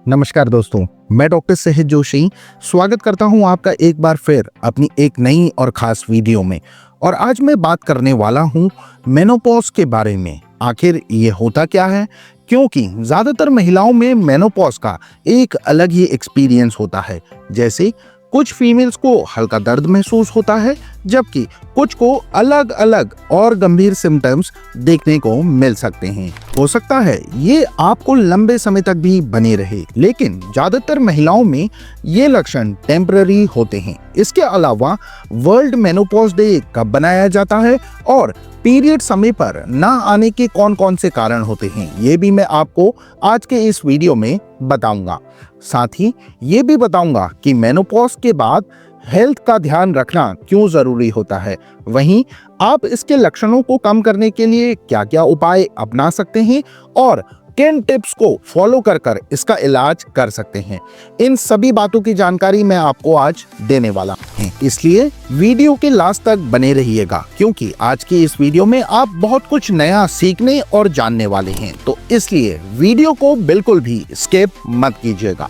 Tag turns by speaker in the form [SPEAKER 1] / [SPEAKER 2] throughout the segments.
[SPEAKER 1] नमस्कार दोस्तों, मैं डॉक्टर सहज जोशी स्वागत करता हूं आपका एक बार फिर अपनी एक नई और खास वीडियो में। और आज मैं बात करने वाला हूं मेनोपॉज के बारे में। आखिर ये होता क्या है, क्योंकि ज्यादातर महिलाओं में मेनोपॉज का एक अलग ही एक्सपीरियंस होता है। जैसे कुछ फीमेल्स को हल्का दर्द महसूस होता है, जबकि कुछ को अलग अलग और गंभीर सिम्टम्स देखने को मिल सकते हैं। हो सकता है ये आपको लंबे समय तक भी बने रहे, लेकिन ज्यादातर महिलाओं में ये लक्षण टेम्पररी होते हैं। इसके अलावा वर्ल्ड मेनोपॉज डे कब बनाया जाता है और पीरियड समय पर ना आने के कौन कौन से कारण होते हैं, ये भी मैं आपको आज के इस वीडियो में बताऊंगा। साथ ही ये भी बताऊंगा कि मेनोपॉज के बाद हेल्थ का ध्यान रखना क्यों जरूरी होता है। वहीं आप इसके लक्षणों को कम करने के लिए क्या क्या उपाय अपना सकते हैं और किन टिप्स को फॉलो कर इसका इलाज कर सकते हैं। इन सभी बातों की जानकारी मैं आपको आज देने वाला हूं, इसलिए वीडियो के लास्ट तक बने रहिएगा, क्योंकि आज की इस वीडियो में आप बहुत कुछ नया सीखने और जानने वाले हैं। तो इसलिए वीडियो को बिल्कुल भी स्किप मत कीजिएगा।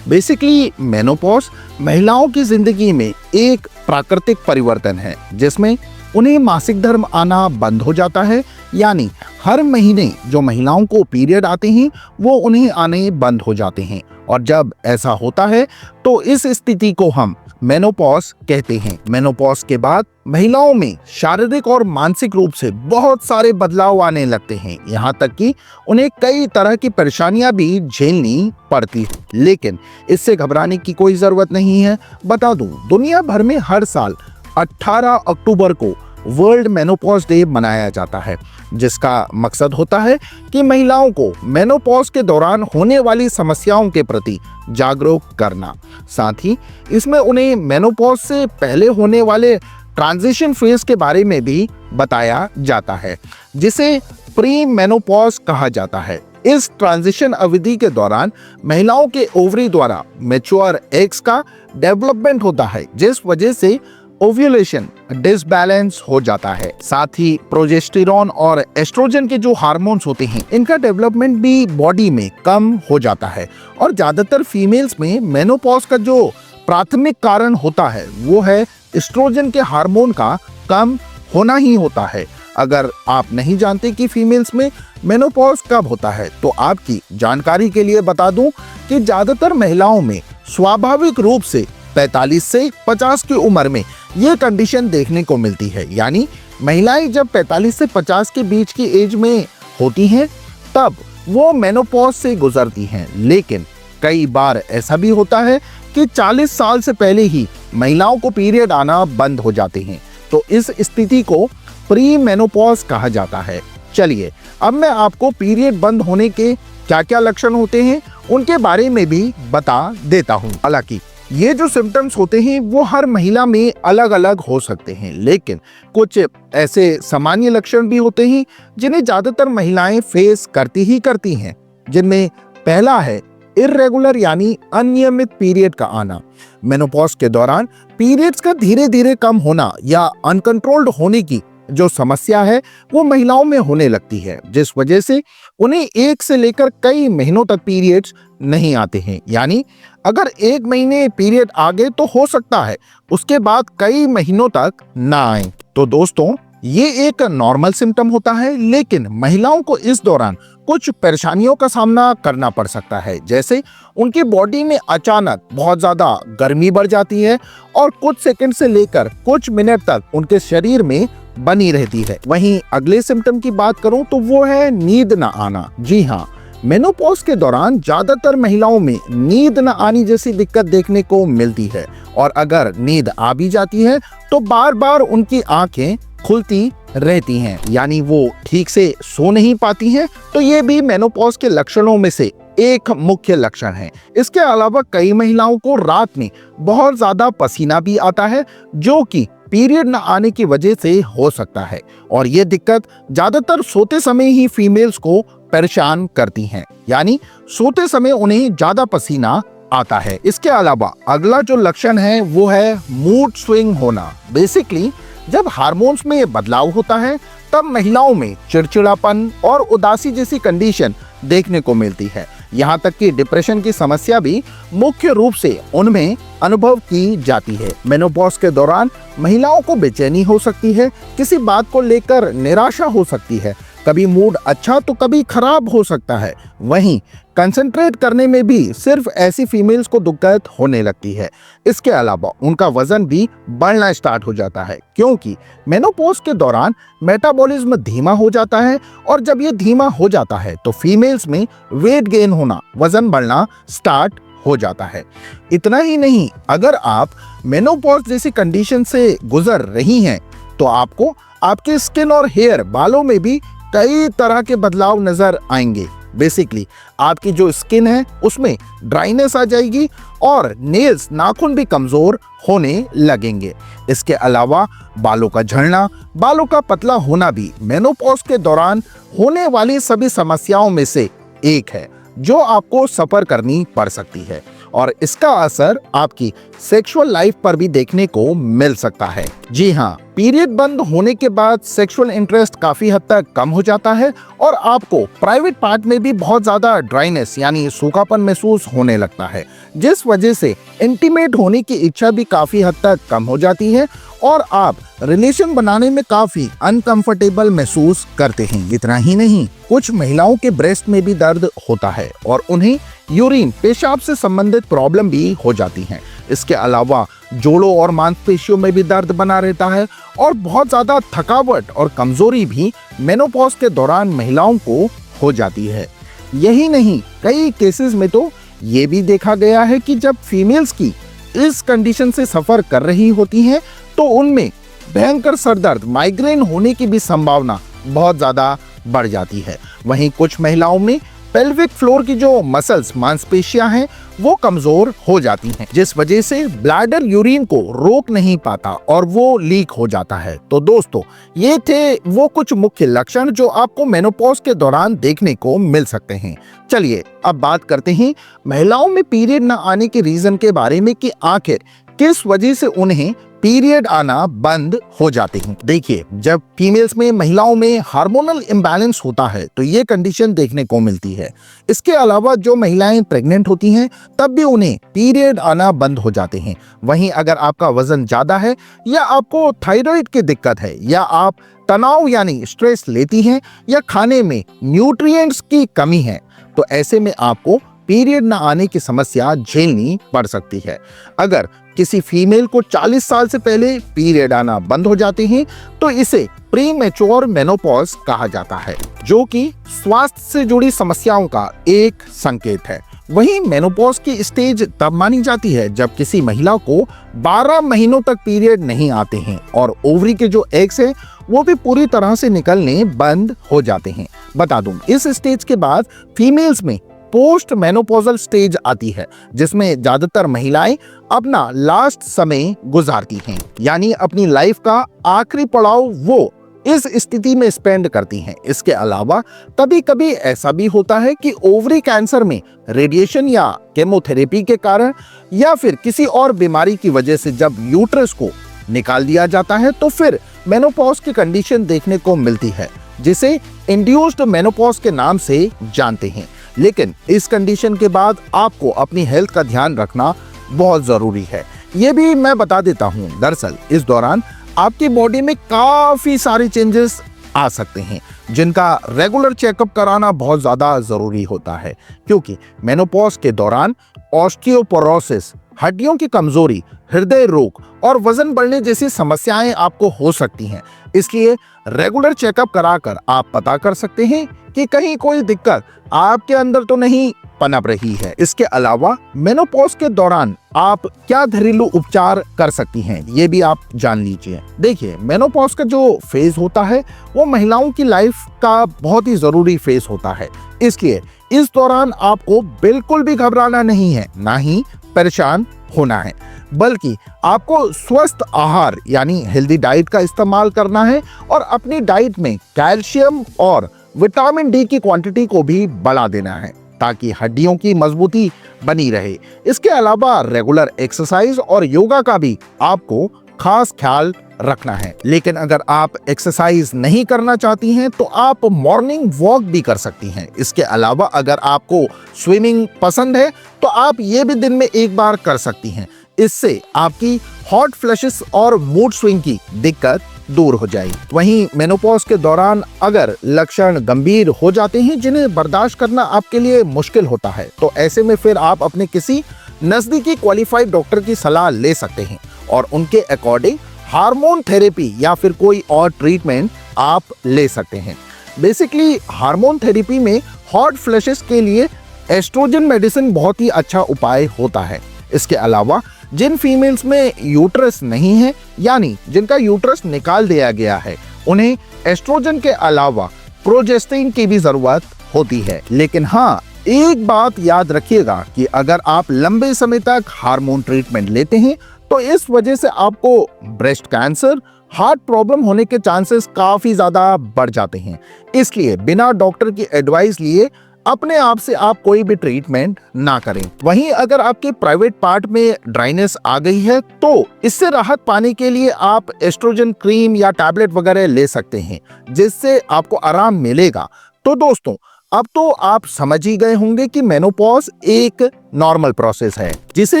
[SPEAKER 1] बेसिकली मेनोपॉज महिलाओं की जिंदगी में एक प्राकृतिक परिवर्तन है, जिसमें उन्हें मासिक धर्म आना बंद हो जाता है। यानी हर महीने जो महिलाओं को पीरियड आते हैं वो उन्हें आने बंद हो जाते हैं। और जब ऐसा होता है तो इस स्थिति को हम मेनोपॉज कहते हैं। मेनोपॉज के बाद महिलाओं में शारीरिक और मानसिक रूप से बहुत सारे बदलाव आने लगते हैं, यहाँ तक कि उन्हें कई तरह की परेशानियां भी झेलनी पड़ती हैं। लेकिन इससे घबराने की कोई जरूरत नहीं है। बता दूं, दुनिया भर में हर साल 18 अक्टूबर को वर्ल्ड मेनोपॉज डे मनाया जाता है, जिसका मकसद होता है कि महिलाओं को मेनोपॉज के दौरान होने वाली समस्याओं के प्रति जागरूक करना। साथ ही इसमें उन्हें मेनोपॉज से पहले होने वाले ट्रांजिशन फेज के बारे में भी बताया जाता है, जिसे प्री मेनोपॉज कहा जाता है। इस ट्रांजिशन अवधि के दौरान महिलाओं के ओवरी द्वारा मैच्योर एग्स का डेवलपमेंट होता है, जिस वजह से ओव्यूलेशन डिसबैलेंस हो जाता है। साथ ही प्रोजेस्टेरॉन और एस्ट्रोजन के जो हार्मोन्स होते हैं, इनका डेवलपमेंट भी बॉडी में कम हो जाता है। और ज्यादातर फीमेल्स में मेनोपॉज का जो प्राथमिक कारण होता है वो है एस्ट्रोजन के हार्मोन का कम होना ही होता है। अगर आप नहीं जानते कि फीमेल्स में मेनोपॉज कब होता है, तो आपकी जानकारी के लिए बता दूं कि ज्यादातर महिलाओं में स्वाभाविक रूप से 45 से 50 की उम्र में ये कंडीशन देखने को मिलती है। यानी महिलाएं जब 45 से 50 के बीच की एज में होती हैं, तब वो मेनोपॉज से गुजरती हैं। लेकिन कई बार ऐसा भी होता है कि 40 साल से पहले ही महिलाओं को पीरियड आना बंद हो जाते हैं। तो इस स्थिति को प्री मेनोपॉज कहा जाता है। चलिए अब मैं आपको पीरियड बंद होने के क्या क्या लक्षण होते हैं उनके बारे में भी बता देता हूँ। हालांकि ये जो सिम्टम्स होते हैं वो हर महिला में अलग अलग हो सकते हैं, लेकिन कुछ ऐसे सामान्य लक्षण भी होते हैं जिन्हें ज्यादातर महिलाएं फेस करती हैं। जिनमें पहला है इर्रेगुलर यानी अनियमित पीरियड का आना। मेनोपॉज के दौरान पीरियड्स का धीरे धीरे कम होना या अनकंट्रोल्ड होने की जो समस्या है वो महिलाओं में होने लगती है, जिस वजह से उन्हें एक से लेकर कई महीनों तक पीरियड्स नहीं आते हैं। यानी अगर एक महीने पीरियड आ गए तो हो सकता है उसके बाद कई महीनों तक ना आए। तो दोस्तों, ये एक नॉर्मल सिम्टम होता है, लेकिन महिलाओं को इस दौरान कुछ परेशानियों का सामना करना पड़ सकता है। जैसे उनकी बॉडी में अचानक बहुत ज्यादा गर्मी बढ़ जाती है और कुछ सेकंड से लेकर कुछ मिनट तक उनके शरीर में बनी रहती है। वहीं अगले सिम्टम की बात करूं तो वो है नींद न आना। जी हाँ, मेनोपॉज के दौरान ज्यादातर महिलाओं में नींद न आने जैसी दिक्कत देखने को मिलती है। और अगर नींद आ भी जाती है तो बार बार उनकी आंखें खुलती रहती हैं, यानी वो ठीक से सो नहीं पाती हैं। तो ये भी मेनोपॉज के लक्षणों में से एक मुख्य लक्षण है। इसके अलावा कई महिलाओं को रात में बहुत ज्यादा पसीना भी आता है, जो कि पीरियड न आने की वजह से हो सकता है। और ये दिक्कत ज्यादातर सोते समय ही फीमेल्स को परेशान करती हैं, यानी सोते समय उन्हें ज्यादा पसीना आता है। इसके अलावा अगला जो लक्षण है वो है मूड स्विंग होना। बेसिकली जब हार्मोन्स में बदलाव होता है तब महिलाओं में चिड़चिड़ापन और उदासी जैसी कंडीशन देखने को मिलती है। यहाँ तक कि डिप्रेशन की समस्या भी मुख्य रूप से उनमें अनुभव की जाती है। मेनोपॉज के दौरान महिलाओं को बेचैनी हो सकती है, किसी बात को लेकर निराशा हो सकती है, कभी मूड अच्छा तो कभी खराब हो सकता है। वहीं कंसंट्रेट करने में भी सिर्फ ऐसी फीमेल्स को दिक्कत होने लगती है। इसके अलावा उनका वजन भी बढ़ना स्टार्ट हो जाता है, क्योंकि मेनोपॉज के दौरान मेटाबॉलिज्म धीमा हो जाता है, और जब ये धीमा हो जाता है तो फीमेल्स में वेट गेन होना, वजन बढ़ना स्टार्ट हो जाता है। इतना ही नहीं, अगर आप मेनोपॉज जैसी कंडीशन से गुजर रही हैं तो आपको आपके स्किन और हेयर, बालों में भी कई तरह के बदलाव नजर आएंगे। बेसिकली आपकी जो स्किन है उसमें ड्राइनेस आ जाएगी और नेल्स, नाखून भी कमजोर होने लगेंगे। इसके अलावा बालों का झड़ना, बालों का पतला होना भी मेनोपॉज के दौरान होने वाली सभी समस्याओं में से एक है जो आपको सफर करनी पड़ सकती है, और इसका असर आपकी सेक्सुअल लाइफ पर भी देखने को मिल सकता है। जी हाँ, पीरियड बंद होने के बाद सेक्सुअल इंटरेस्ट काफी हद तक कम हो जाता है और आपको प्राइवेट पार्ट में भी बहुत ज्यादा ड्राइनेस यानी सूखापन महसूस होने लगता है, जिस वजह से इंटीमेट होने की इच्छा भी काफी हद तक कम हो जाती है और आप रिलेशन बनाने में काफी अनकंफर्टेबल महसूस करते हैं। इतना ही नहीं, कुछ महिलाओं के ब्रेस्ट में भी दर्द होता है और उन्हें यूरिन, पेशाब से संबंधित प्रॉब्लम भी हो जाती हैं। इसके अलावा जोड़ों और मांसपेशियों में भी दर्द बना रहता है और बहुत ज्यादा थकावट और कमजोरी भी मेनोपॉज के दौरान महिलाओं को हो जाती है। यही नहीं, कई केसेस में तो ये भी देखा गया है कि जब फीमेल्स की इस कंडीशन से सफर कर रही होती हैं तो उनमें भयंकर सरदर्द, माइग्रेन होने की भी संभावना बहुत ज्यादा बढ़ जाती है। वहीं कुछ महिलाओं में पेल्विक फ्लोर की जो मसल्स, मांसपेशियां हैं, वो कमजोर हो जाती हैं, जिस वजह से ब्लैडर यूरिन को रोक नहीं पाता और वो लीक हो जाता है। तो दोस्तों, ये थे वो कुछ मुख्य लक्षण जो आपको मेनोपॉज के दौरान देखने को मिल सकते हैं। चलिए अब बात करते हैं महिलाओं में पीरियड न आने के रीजन के बारे में कि आखिर किस वजह से उन्हें पीरियड आना बंद हो जाते हैं। देखिए, जब फीमेल्स में, महिलाओं में हार्मोनल इम्बैलेंस होता है तो ये कंडीशन देखने को मिलती है। इसके अलावा जो महिलाएं प्रेग्नेंट होती हैं तब भी उन्हें पीरियड आना बंद हो जाते हैं। वहीं अगर आपका वजन ज्यादा है या आपको थायराइड की दिक्कत है या आप तनाव यानी स्ट्रेस लेती हैं या खाने में न्यूट्रिएंट्स की कमी है तो ऐसे में आपको पीरियड न आने की समस्या झेलनी पड़ सकती है। अगर किसी फीमेल को 40 साल से पहले पीरियड आना बंद हो जाते हैं तो इसे प्री मैच्योर मेनोपॉज कहा जाता है, जो कि स्वास्थ्य से जुड़ी समस्याओं का एक संकेत है। वहीं मेनोपॉज की स्टेज तब मानी जाती है जब किसी महिला को 12 महीनों तक पीरियड नहीं आते हैं और ओवरी के जो एग्स हैं वो भी पूरी तरह से निकलने बंद हो जाते हैं। बता दूं, इस स्टेज के बाद फीमेल्स में पोस्ट मेनोपॉजल स्टेज आती है, जिसमें ज्यादातर महिलाएं अपना लास्ट समय गुजारती हैं, यानी अपनी लाइफ का आखिरी पड़ाव वो इस स्थिति में स्पेंड करती हैं। इसके अलावा कभी कभी ऐसा भी होता है कि ओवरी कैंसर में रेडिएशन या केमोथेरेपी के कारण या फिर किसी और बीमारी की वजह से जब यूट्रस को निकाल दिया जाता है तो फिर मेनोपॉज की कंडीशन देखने को मिलती है, जिसे इंड्यूस्ड मेनोपॉज के नाम से जानते हैं। लेकिन इस कंडीशन के बाद आपको अपनी हेल्थ का ध्यान रखना बहुत जरूरी है। ये भी मैं बता देता हूँ, दरअसल इस दौरान आपकी बॉडी में काफी सारे चेंजेस आ सकते हैं जिनका रेगुलर चेकअप कराना बहुत ज्यादा जरूरी होता है, क्योंकि मेनोपॉज के दौरान ऑस्टियोपोरोसिस, हड्डियों की कमजोरी, हृदय रोग और वजन बढ़ने जैसी समस्याएं आपको हो सकती हैं। इसलिए रेगुलर चेकअप कराकर आप पता कर सकते हैं कि कहीं कोई दिक्कत आपके अंदर तो नहीं पनप रही है। इसके अलावा मेनोपॉज के दौरान आप क्या घरेलू उपचार कर सकती हैं, ये भी आप जान लीजिए। देखिए, मेनोपॉज का जो फेज होता है वो महिलाओं की लाइफ का बहुत ही जरूरी फेज होता है, इसलिए इस दौरान आपको बिल्कुल भी घबराना नहीं है, ना ही परेशान होना है, बल्कि आपको स्वस्थ आहार यानी हेल्दी डाइट का इस्तेमाल करना है और अपनी डाइट में कैल्शियम और विटामिन डी की क्वांटिटी को भी बढ़ा देना है ताकि हड्डियों की मजबूती बनी रहे। इसके अलावा रेगुलर एक्सरसाइज और योगा का भी आपको खास ख्याल रखना है। लेकिन अगर आप एक्सरसाइज नहीं करना चाहती हैं तो आप मॉर्निंग वॉक भी कर सकती हैं। इसके अलावा अगर आपको स्विमिंग पसंद है तो आप ये भी दिन में एक बार कर सकती हैं। इससे आपकी हॉट फ्लैशेस और मूड स्विंग की दिक्कत दूर हो जाएगी। वहीं मेनोपॉज के दौरान अगर लक्षण गंभीर हो जाते हैं जिन्हें बर्दाश्त करना आपके लिए मुश्किल होता है तो ऐसे में फिर आप अपने किसी नजदीकी क्वालिफाइड डॉक्टर की सलाह ले सकते हैं और उनके अकॉर्डिंग हार्मोन थेरेपी या फिर कोई और ट्रीटमेंट आप ले सकते हैं। बेसिकली हार्मोन थेरेपी में हॉट फ्लैशेस के लिए एस्ट्रोजन मेडिसिन बहुत ही अच्छा उपाय होता है। इसके अलावा जिन फीमेल्स में यूट्रस नहीं है यानी जिनका यूट्रस निकाल दिया गया है उन्हें एस्ट्रोजन के अलावा प्रोजेस्टेरोन की भी जरूरत होती है। लेकिन हाँ, एक बात याद रखिएगा कि अगर आप लंबे समय तक हार्मोन ट्रीटमेंट लेते हैं तो इस वजह से आपको ब्रेस्ट कैंसर, हार्ट प्रॉब्लम होने के चांसेस काफी ज्यादा बढ़ जाते हैं। इसलिए बिना डॉक्टर की एडवाइस लिए अपने आप से आप कोई भी ट्रीटमेंट ना करें। वहीं अगर आपके प्राइवेट पार्ट में ड्राइनेस आ गई है तो इससे राहत पाने के लिए आप एस्ट्रोजन क्रीम या टैबलेट वगैरह ले सकते हैं जिससे आपको आराम मिलेगा। तो दोस्तों, अब तो आप समझ ही गए होंगे कि मेनोपॉज एक नॉर्मल प्रोसेस है जिसे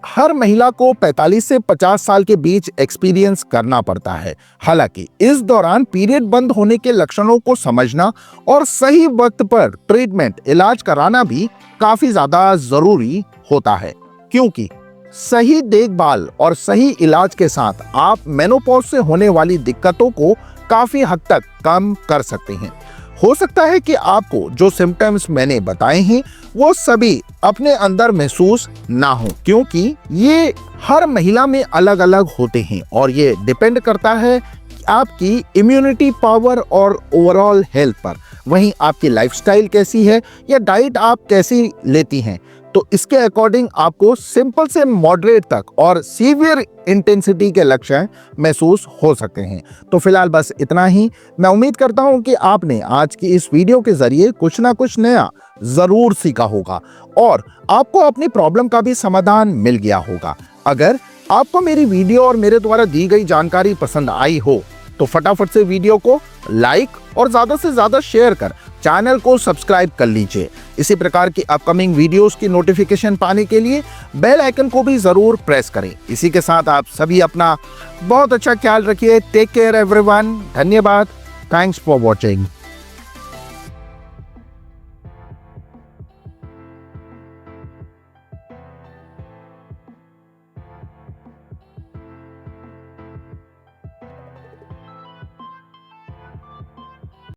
[SPEAKER 1] हर महिला को 45 से 50 साल के बीच एक्सपीरियंस करना पड़ता है। हालांकि इस दौरान पीरियड बंद होने के लक्षणों को समझना और सही वक्त पर ट्रीटमेंट इलाज कराना भी काफी ज्यादा जरूरी होता है, क्योंकि सही देखभाल और सही इलाज के साथ आप मेनोपॉज से होने वाली दिक्कतों को काफी हद तक कम कर सकते हैं। हो सकता है कि आपको जो सिम्टम्स मैंने बताए हैं वो सभी अपने अंदर महसूस ना हो, क्योंकि ये हर महिला में अलग अलग होते हैं और ये डिपेंड करता है आपकी इम्यूनिटी पावर और ओवरऑल हेल्थ पर। वहीं आपकी लाइफस्टाइल कैसी है या डाइट आप कैसी लेती हैं तो इसके अकॉर्डिंग आपको सिंपल से मॉडरेट तक और सीवियर इंटेंसिटी के लक्षण महसूस हो सकते हैं। तो फिलहाल बस इतना ही। मैं उम्मीद करता हूं कि आपने आज की इस वीडियो के जरिए कुछ ना कुछ नया जरूर सीखा होगा और आपको अपनी प्रॉब्लम का भी समाधान मिल गया होगा। अगर आपको मेरी वीडियो और मेरे द्वारा दी गई जानकारी पसंद आई हो तो फटाफट से वीडियो को लाइक और ज्यादा से ज्यादा शेयर कर चैनल को सब्सक्राइब कर लीजिए। इसी प्रकार की अपकमिंग वीडियोस की नोटिफिकेशन पाने के लिए बेल आइकन को भी जरूर प्रेस करें। इसी के साथ आप सभी अपना बहुत अच्छा ख्याल रखिए। Take care everyone. धन्यवाद। Thanks for watching.